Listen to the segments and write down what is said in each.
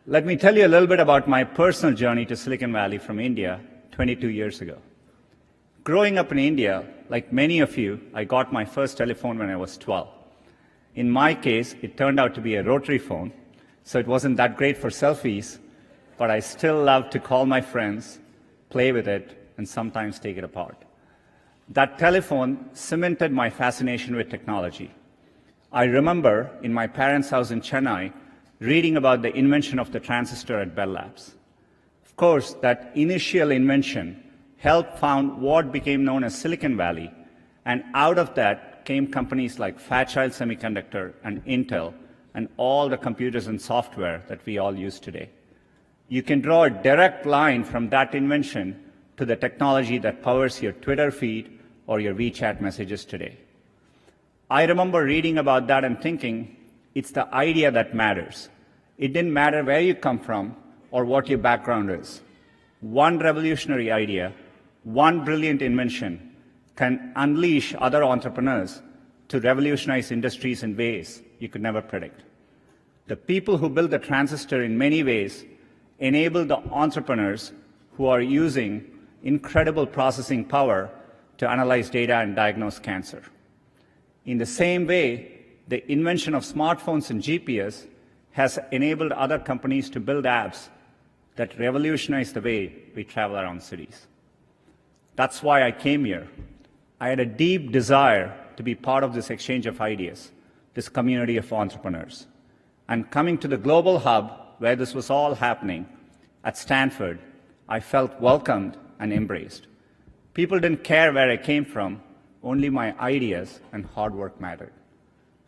Let me tell you a little bit about my personal journey to Silicon Valley from India 22 years ago. Growing up in India, like many of you, I got my first telephone when I was 12. In my case, it turned out to be a rotary phone, so it wasn't that great for selfies, but I still loved to call my friends, play with it, and sometimes take it apart. That telephone cemented my fascination with technology. I remember in my parents' house in Chennai reading about the invention of the transistor at Bell Labs. Of course, that initial invention helped found what became known as Silicon Valley, and out of that came companies like Fairchild Semiconductor and Intel and all the computers and software that we all use today. You can draw a direct line from that invention to the technology that powers your Twitter feed or your WeChat messages today. I remember reading about that and thinking, it's the idea that matters. It didn't matter where you come from or what your background is. One revolutionary idea, one brilliant invention can unleash other entrepreneurs to revolutionize industries in ways you could never predict. The people who built the transistor in many ways enable the entrepreneurs who are using incredible processing power to analyze data and diagnose cancer. In the same way, the invention of smartphones and GPS has enabled other companies to build apps that revolutionize the way we travel around cities. That's why I came here. I had a deep desire to be part of this exchange of ideas, this community of entrepreneurs. And coming to the global hub where this was all happening, at Stanford, I felt welcomed and embraced. People didn't care where I came from, only my ideas and hard work mattered.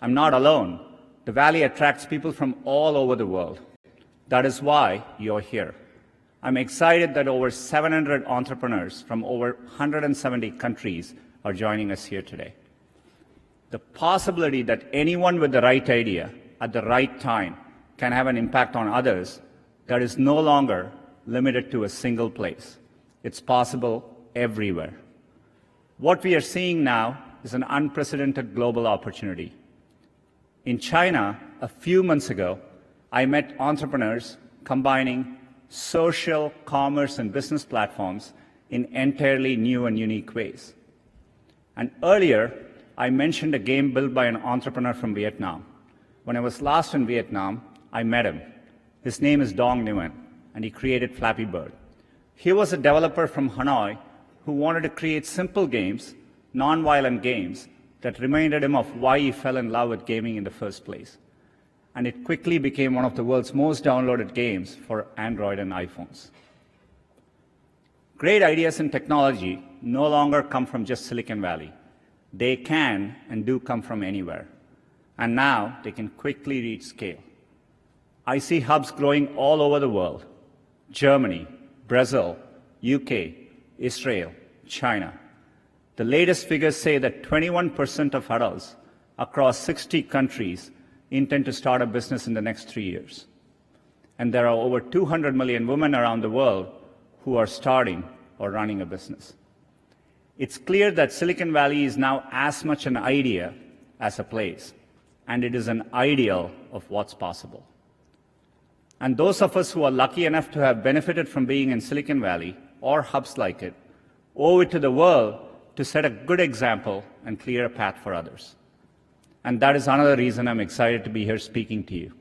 I'm not alone. The Valley attracts people from all over the world. That is why you're here. I'm excited that over 700 entrepreneurs from over 170 countries are joining us here today. The possibility that anyone with the right idea at the right time can have an impact on others, that is no longer limited to a single place. It's possible everywhere. What we are seeing now is an unprecedented global opportunity. In China, a few months ago, I met entrepreneurs combining social, commerce, and business platforms in entirely new and unique ways. And earlier, I mentioned a game built by an entrepreneur from Vietnam. When I was last in Vietnam, I met him. His name is Dong Nguyen, and he created Flappy Bird. He was a developer from Hanoi who wanted to create simple games, non-violent games, that reminded him of why he fell in love with gaming in the first place. And it quickly became one of the world's most downloaded games for Android and iPhones. Great ideas in technology no longer come from just Silicon Valley. They can and do come from anywhere. And now they can quickly reach scale. I see hubs growing all over the world: Germany, Brazil, UK, Israel, China. The latest figures say that 21% of adults across 60 countries intend to start a business in the next 3 years. And there are over 200 million women around the world who are starting or running a business. It's clear that Silicon Valley is now as much an idea as a place, and it is an ideal of what's possible. And those of us who are lucky enough to have benefited from being in Silicon Valley or hubs like it owe it to the world to set a good example and clear a path for others. And that is another reason I'm excited to be here speaking to you.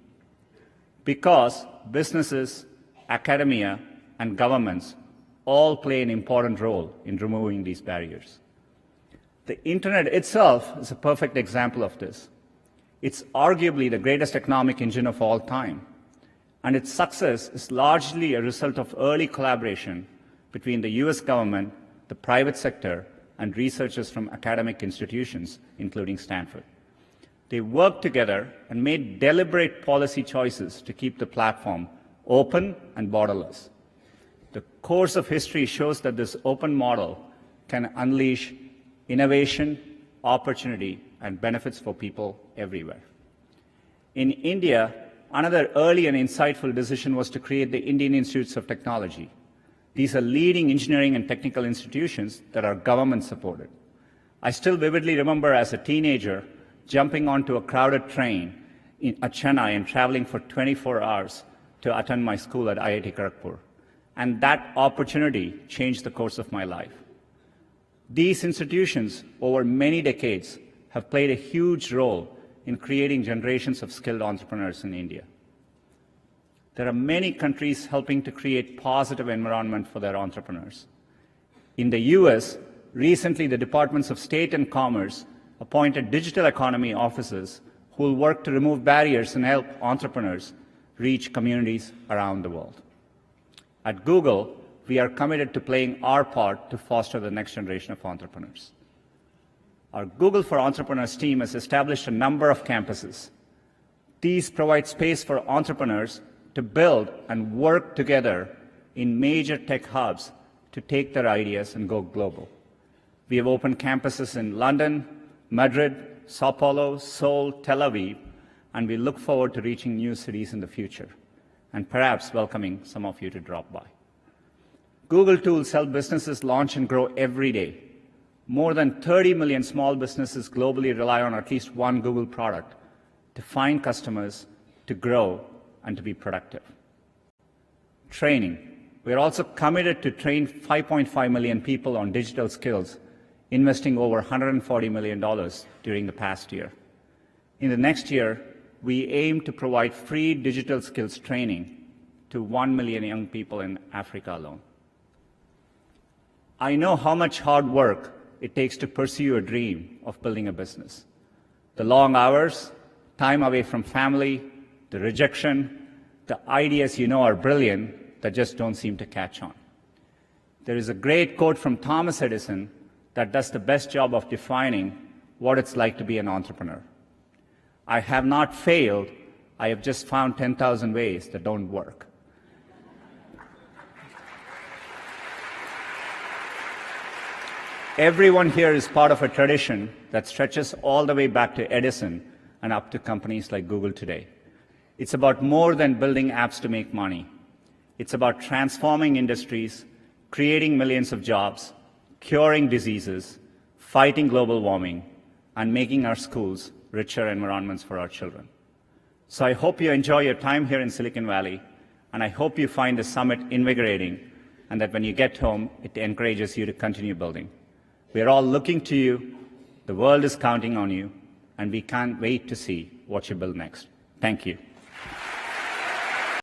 Because businesses, academia, and governments all play an important role in removing these barriers. The internet itself is a perfect example of this. It's arguably the greatest economic engine of all time. And its success is largely a result of early collaboration between the US government, the private sector, and researchers from academic institutions, including Stanford. They worked together and made deliberate policy choices to keep the platform open and borderless. The course of history shows that this open model can unleash innovation, opportunity, and benefits for people everywhere. In India, another early and insightful decision was to create the Indian Institutes of Technology. These are leading engineering and technical institutions that are government-supported. I still vividly remember as a teenager jumping onto a crowded train at Chennai and traveling for 24 hours to attend my school at IIT Kharagpur. And that opportunity changed the course of my life. These institutions, over many decades, have played a huge role in creating generations of skilled entrepreneurs in India. There are many countries helping to create positive environment for their entrepreneurs. In the US, recently the Departments of State and Commerce appointed digital economy officers who will work to remove barriers and help entrepreneurs reach communities around the world. At Google, we are committed to playing our part to foster the next generation of entrepreneurs. Our Google for Entrepreneurs team has established a number of campuses. These provide space for entrepreneurs to build and work together in major tech hubs to take their ideas and go global. We have opened campuses in London, Madrid, Sao Paulo, Seoul, Tel Aviv, and we look forward to reaching new cities in the future and perhaps welcoming some of you to drop by. Google tools help businesses launch and grow every day. More than 30 million small businesses globally rely on at least one Google product to find customers, to grow, and to be productive. Training. We are also committed to train 5.5 million people on digital skills, investing over $140 million during the past year. In the next year, we aim to provide free digital skills training to 1 million young people in Africa alone. I know how much hard work it takes to pursue a dream of building a business. The long hours, time away from family, the rejection, the ideas you know are brilliant that just don't seem to catch on. There is a great quote from Thomas Edison that does the best job of defining what it's like to be an entrepreneur. I have not failed, I have just found 10,000 ways that don't work. Everyone here is part of a tradition that stretches all the way back to Edison and up to companies like Google today. It's about more than building apps to make money. It's about transforming industries, creating millions of jobs, curing diseases, fighting global warming, and making our schools richer environments for our children. So I hope you enjoy your time here in Silicon Valley, and I hope you find the summit invigorating, and that when you get home, it encourages you to continue building. We are all looking to you, the world is counting on you, and we can't wait to see what you build next. Thank you.